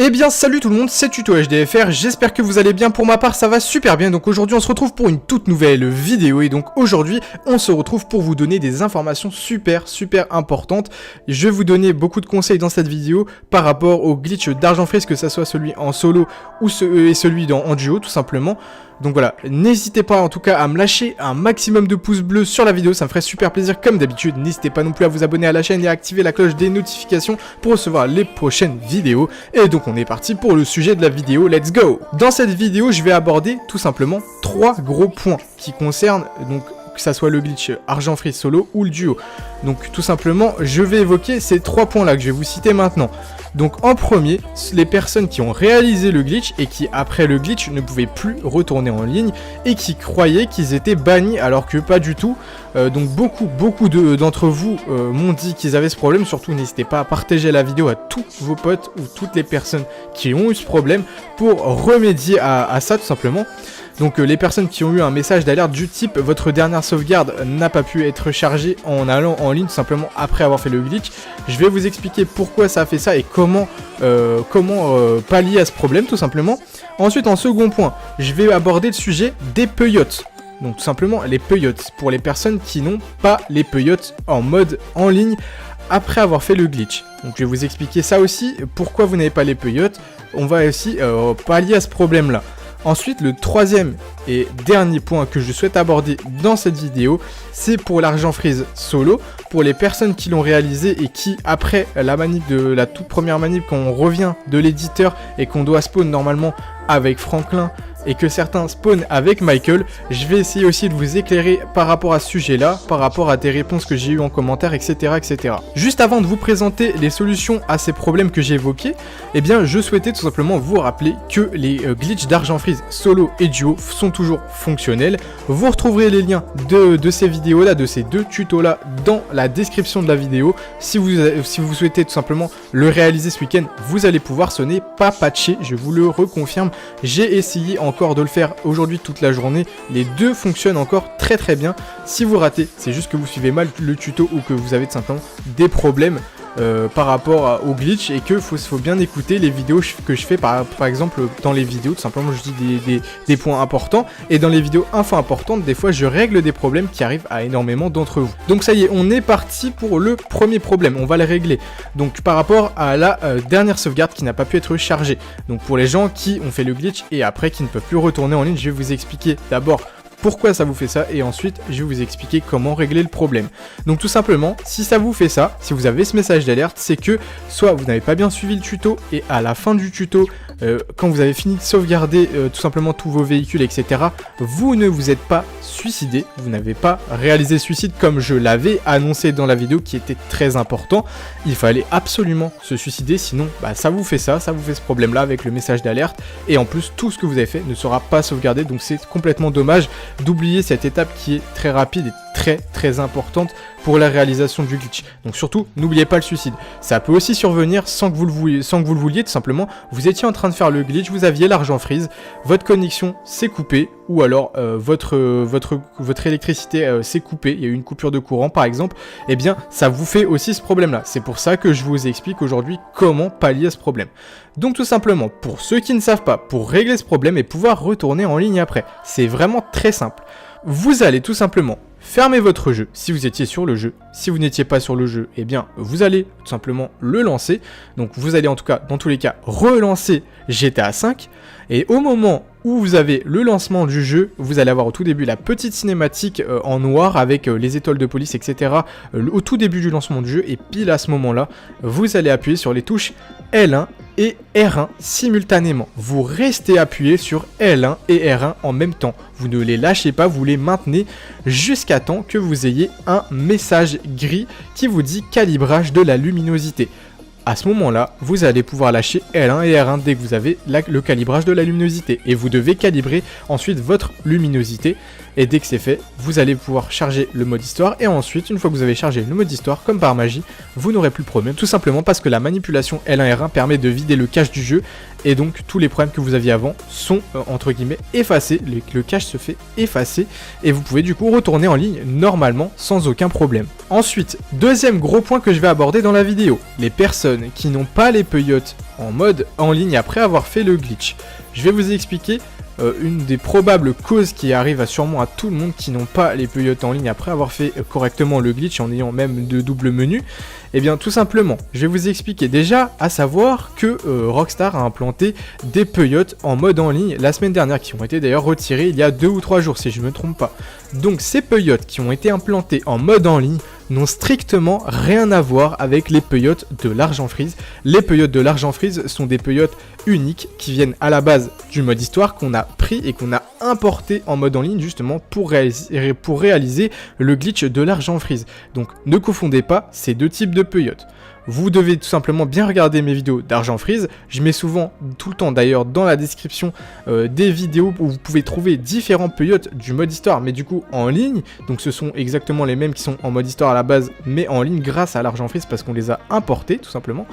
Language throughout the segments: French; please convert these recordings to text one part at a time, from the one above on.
Eh bien salut tout le monde, c'est Tuto HDFR, j'espère que vous allez bien. Pour ma part ça va super bien. Donc aujourd'hui on se retrouve pour une toute nouvelle vidéo. Et donc aujourd'hui on se retrouve pour vous donner des informations super importantes. Je vais vous donner beaucoup de conseils dans cette vidéo par rapport au glitch d'Argent Freeze, que ça soit celui en solo ou celui en duo tout simplement. Donc voilà, n'hésitez pas en tout cas à me lâcher un maximum de pouces bleus sur la vidéo, ça me ferait super plaisir comme d'habitude. N'hésitez pas non plus à vous abonner à la chaîne et à activer la cloche des notifications pour recevoir les prochaines vidéos. Et donc on est parti pour le sujet de la vidéo, let's go. Dans cette vidéo, je vais aborder tout simplement 3 gros points qui concernent donc que ça soit le glitch Argent Freeze solo ou le duo. Donc tout simplement, je vais évoquer ces 3 points là que je vais vous citer maintenant. Donc en premier, les personnes qui ont réalisé le glitch et qui après le glitch ne pouvaient plus retourner en ligne et qui croyaient qu'ils étaient bannis alors que pas du tout. Donc beaucoup d'entre vous m'ont dit qu'ils avaient ce problème. Surtout n'hésitez pas à partager la vidéo à tous vos potes ou toutes les personnes qui ont eu ce problème pour remédier à ça tout simplement. Donc les personnes qui ont eu un message d'alerte du type « Votre dernière sauvegarde n'a pas pu être chargée en allant en ligne tout simplement après avoir fait le glitch », je vais vous expliquer pourquoi ça a fait ça et comment pallier à ce problème tout simplement. Ensuite, en second point, je vais aborder le sujet des peyotes. Donc tout simplement les peyotes, pour les personnes qui n'ont pas les peyotes en mode en ligne après avoir fait le glitch. Donc je vais vous expliquer ça aussi, pourquoi vous n'avez pas les peyotes. On va aussi pallier à ce problème là. Ensuite, le troisième et dernier point que je souhaite aborder dans cette vidéo, c'est pour l'Argent Freeze solo. Pour les personnes qui l'ont réalisé et qui, après la manip de la toute première manip, quand on revient de l'éditeur et qu'on doit spawn normalement avec Franklin et que certains spawnent avec Michael, je vais essayer aussi de vous éclairer par rapport à ce sujet-là, par rapport à des réponses que j'ai eues en commentaire, etc. Juste avant de vous présenter les solutions à ces problèmes que j'ai évoqués, eh bien je souhaitais tout simplement vous rappeler que les glitches d'Argent Freeze solo et duo sont toujours fonctionnels. Vous retrouverez les liens de ces vidéos-là, de ces deux tutos-là dans la description de la vidéo. Si vous souhaitez tout simplement le réaliser ce week-end, vous allez pouvoir, ce n'est pas patché, je vous le reconfirme. J'ai essayé encore de le faire aujourd'hui toute la journée, les deux fonctionnent encore très bien. Si vous ratez, c'est juste que vous suivez mal le tuto ou que vous avez tout simplement des problèmes par rapport au glitch et que faut bien écouter les vidéos que je fais par exemple. Dans les vidéos tout simplement je dis des points importants, et dans les vidéos infos importantes des fois je règle des problèmes qui arrivent à énormément d'entre vous. Donc ça y est, on est parti pour le premier problème, on va le régler. Donc par rapport à la dernière sauvegarde qui n'a pas pu être chargée, donc pour les gens qui ont fait le glitch et après qui ne peuvent plus retourner en ligne, je vais vous expliquer d'abord pourquoi ça vous fait ça, et ensuite je vais vous expliquer comment régler le problème. Donc tout simplement, si ça vous fait ça, si vous avez ce message d'alerte, c'est que soit vous n'avez pas bien suivi le tuto, et à la fin du tuto, quand vous avez fini de sauvegarder tout simplement tous vos véhicules, etc., vous ne vous êtes pas suicidé, vous n'avez pas réalisé le suicide comme je l'avais annoncé dans la vidéo qui était très important. Il fallait absolument se suicider, sinon ça vous fait ça, ça vous fait ce problème là avec le message d'alerte, et en plus tout ce que vous avez fait ne sera pas sauvegardé, donc c'est complètement dommage d'oublier cette étape qui est très rapide et très importante pour la réalisation du glitch. Donc surtout, n'oubliez pas le suicide. Ça peut aussi survenir sans que vous le vouliez, tout simplement. Vous étiez en train de faire le glitch, vous aviez l'Argent Freeze, votre connexion s'est coupée, ou alors votre électricité s'est coupée, il y a eu une coupure de courant par exemple, et bien ça vous fait aussi ce problème-là. C'est pour ça que je vous explique aujourd'hui comment pallier à ce problème. Donc tout simplement, pour ceux qui ne savent pas, pour régler ce problème et pouvoir retourner en ligne après, c'est vraiment très simple. Vous allez tout simplement fermer votre jeu si vous étiez sur le jeu. Si vous n'étiez pas sur le jeu, eh bien vous allez tout simplement le lancer. Donc vous allez en tout cas, dans tous les cas, relancer GTA V. Et au moment où vous avez le lancement du jeu, vous allez avoir au tout début la petite cinématique en noir avec les étoiles de police, etc. Au tout début du lancement du jeu, et pile à ce moment-là, vous allez appuyer sur les touches L1 et R1 simultanément. Vous restez appuyé sur L1 et R1 en même temps. Vous ne les lâchez pas, vous les maintenez jusqu'à temps que vous ayez un message gris qui vous dit calibrage de la luminosité. À ce moment-là, vous allez pouvoir lâcher L1 et R1 dès que vous avez le calibrage de la luminosité. Et vous devez calibrer ensuite votre luminosité. Et dès que c'est fait, vous allez pouvoir charger le mode histoire. Et ensuite, une fois que vous avez chargé le mode histoire, comme par magie, vous n'aurez plus de problème. Tout simplement parce que la manipulation L1R1 permet de vider le cache du jeu. Et donc tous les problèmes que vous aviez avant sont entre guillemets effacés. Le cache se fait effacer. Et vous pouvez du coup retourner en ligne normalement sans aucun problème. Ensuite, deuxième gros point que je vais aborder dans la vidéo. Les personnes qui n'ont pas les peyotes en mode en ligne après avoir fait le glitch. Je vais vous expliquer une des probables causes qui arrive sûrement à tout le monde qui n'ont pas les peyotes en ligne après avoir fait correctement le glitch en ayant même de double menu. Et bien tout simplement, je vais vous expliquer déjà à savoir que Rockstar a implanté des peyotes en mode en ligne la semaine dernière qui ont été d'ailleurs retirés il y a 2 ou 3 jours si je ne me trompe pas. Donc ces peyotes qui ont été implantés en mode en ligne n'ont strictement rien à voir avec les peyotes de l'Argent Freeze. Les peyotes de l'Argent Freeze sont des peyotes uniques qui viennent à la base du mode histoire qu'on a pris et qu'on a importé en mode en ligne justement pour réaliser le glitch de l'Argent Freeze. Donc ne confondez pas ces deux types de peyotes. Vous devez tout simplement bien regarder mes vidéos d'Argent Freeze. Je mets souvent, tout le temps d'ailleurs, dans la description des vidéos où vous pouvez trouver différents peyotes du mode histoire, mais du coup en ligne. Donc ce sont exactement les mêmes qui sont en mode histoire à la base, mais en ligne grâce à l'Argent Freeze parce qu'on les a importés tout simplement.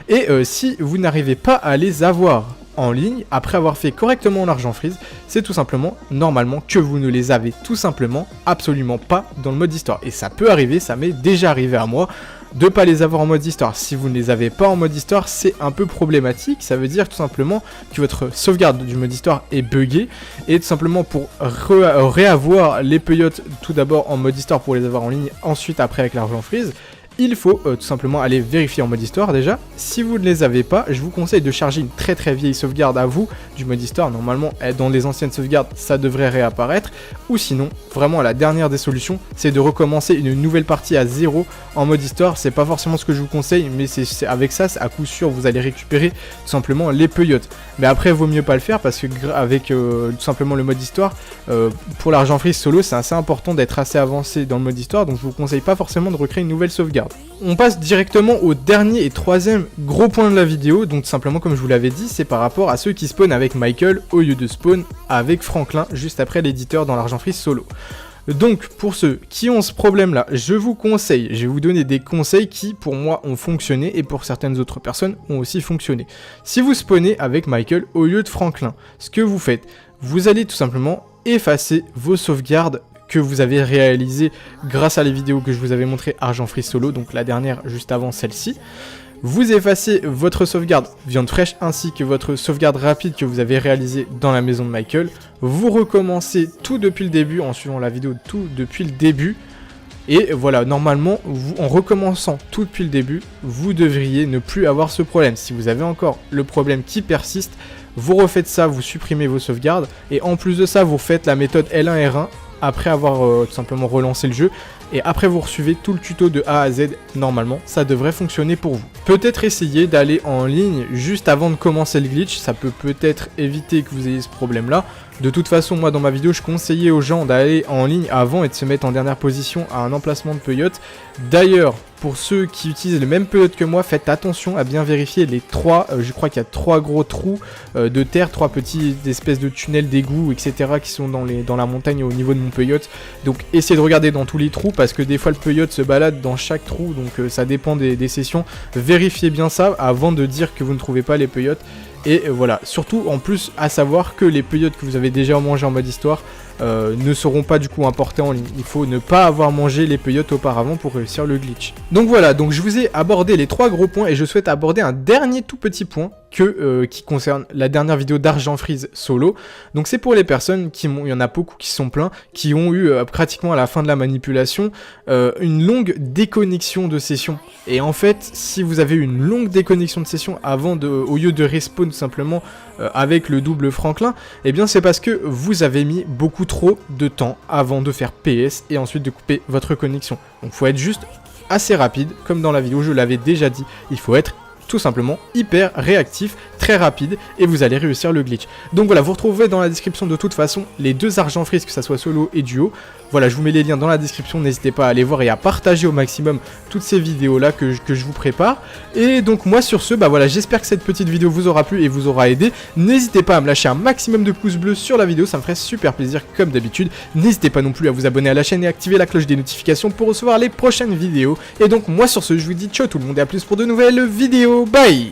Et si vous n'arrivez pas à les avoir en ligne, après avoir fait correctement l'Argent Freeze, c'est tout simplement, normalement, que vous ne les avez tout simplement absolument pas dans le mode histoire. Et ça peut arriver, ça m'est déjà arrivé à moi, de pas les avoir en mode histoire. Si vous ne les avez pas en mode histoire, c'est un peu problématique. Ça veut dire tout simplement que votre sauvegarde du mode histoire est buggée. Et tout simplement pour réavoir les peyotes tout d'abord en mode histoire pour les avoir en ligne, ensuite après avec l'Argent Freeze, il faut tout simplement aller vérifier en mode histoire déjà. Si vous ne les avez pas, je vous conseille de charger une très vieille sauvegarde à vous du mode histoire. Normalement, dans les anciennes sauvegardes, ça devrait réapparaître. Ou sinon, vraiment la dernière des solutions, c'est de recommencer une nouvelle partie à 0 en mode histoire. C'est pas forcément ce que je vous conseille, mais c'est avec ça, à coup sûr, vous allez récupérer tout simplement les peyotes. Mais après, vaut mieux pas le faire parce que avec tout simplement le mode histoire, pour l'Argent Freeze solo, c'est assez important d'être assez avancé dans le mode histoire. Donc je vous conseille pas forcément de recréer une nouvelle sauvegarde. On passe directement au dernier et troisième gros point de la vidéo, donc tout simplement comme je vous l'avais dit, c'est par rapport à ceux qui spawnent avec Michael au lieu de spawn avec Franklin juste après l'éditeur dans l'Argent Freeze solo. Donc pour ceux qui ont ce problème là, je vous conseille, je vais vous donner des conseils qui pour moi ont fonctionné et pour certaines autres personnes ont aussi fonctionné. Si vous spawnez avec Michael au lieu de Franklin, ce que vous faites, vous allez tout simplement effacer vos sauvegardes que vous avez réalisé grâce à les vidéos que je vous avais montré Argent Freeze solo, donc la dernière juste avant celle-ci. Vous effacez votre sauvegarde viande fraîche ainsi que votre sauvegarde rapide que vous avez réalisée dans la maison de Michael. Vous recommencez tout depuis le début en suivant la vidéo tout depuis le début. Et voilà, normalement, en recommençant tout depuis le début, vous devriez ne plus avoir ce problème. Si vous avez encore le problème qui persiste, vous refaites ça, vous supprimez vos sauvegardes. Et en plus de ça, vous faites la méthode L1R1 après avoir tout simplement relancé le jeu. Et après vous suivez tout le tuto de A à Z, normalement ça devrait fonctionner pour vous. Peut-être essayer d'aller en ligne juste avant de commencer le glitch, ça peut-être éviter que vous ayez ce problème là. De toute façon, moi dans ma vidéo je conseillais aux gens d'aller en ligne avant et de se mettre en dernière position à un emplacement de peyote. D'ailleurs, pour ceux qui utilisent le même peyote que moi, faites attention à bien vérifier les trois, je crois qu'il y a 3 gros trous de terre, 3 petits espèces de tunnels d'égouts, etc. qui sont dans la montagne au niveau de mon peyote. Donc essayez de regarder dans tous les trous parce que des fois le peyote se balade dans chaque trou, donc ça dépend des sessions. Vérifiez bien ça avant de dire que vous ne trouvez pas les peyotes. Et voilà, surtout en plus à savoir que les peyotes que vous avez déjà mangé en mode histoire ne seront pas du coup importés en ligne. Il faut ne pas avoir mangé les peyotes auparavant pour réussir le glitch. Donc voilà, donc je vous ai abordé les 3 gros points et je souhaite aborder un dernier tout petit point qui concerne la dernière vidéo d'Argent Freeze solo. Donc c'est pour les personnes il y en a beaucoup qui sont pleins, qui ont eu pratiquement à la fin de la manipulation une longue déconnexion de session. Et en fait, si vous avez une longue déconnexion de session au lieu de respawn tout simplement avec le double Franklin, eh bien c'est parce que vous avez mis beaucoup trop de temps avant de faire PS et ensuite de couper votre connexion. Donc faut être juste assez rapide, comme dans la vidéo je l'avais déjà dit, il faut être tout simplement hyper réactif, très rapide, et vous allez réussir le glitch. Donc voilà, vous retrouvez dans la description de toute façon les deux argent freeze, que ça soit solo et duo. Voilà, je vous mets les liens dans la description, n'hésitez pas à aller voir et à partager au maximum toutes ces vidéos là que je vous prépare. Et donc moi sur ce, bah voilà, j'espère que cette petite vidéo vous aura plu et vous aura aidé. N'hésitez pas à me lâcher un maximum de pouces bleus sur la vidéo, ça me ferait super plaisir comme d'habitude. N'hésitez pas non plus à vous abonner à la chaîne et activer la cloche des notifications pour recevoir les prochaines vidéos. Et donc moi sur ce, je vous dis ciao tout le monde et à plus pour de nouvelles vidéos, bye.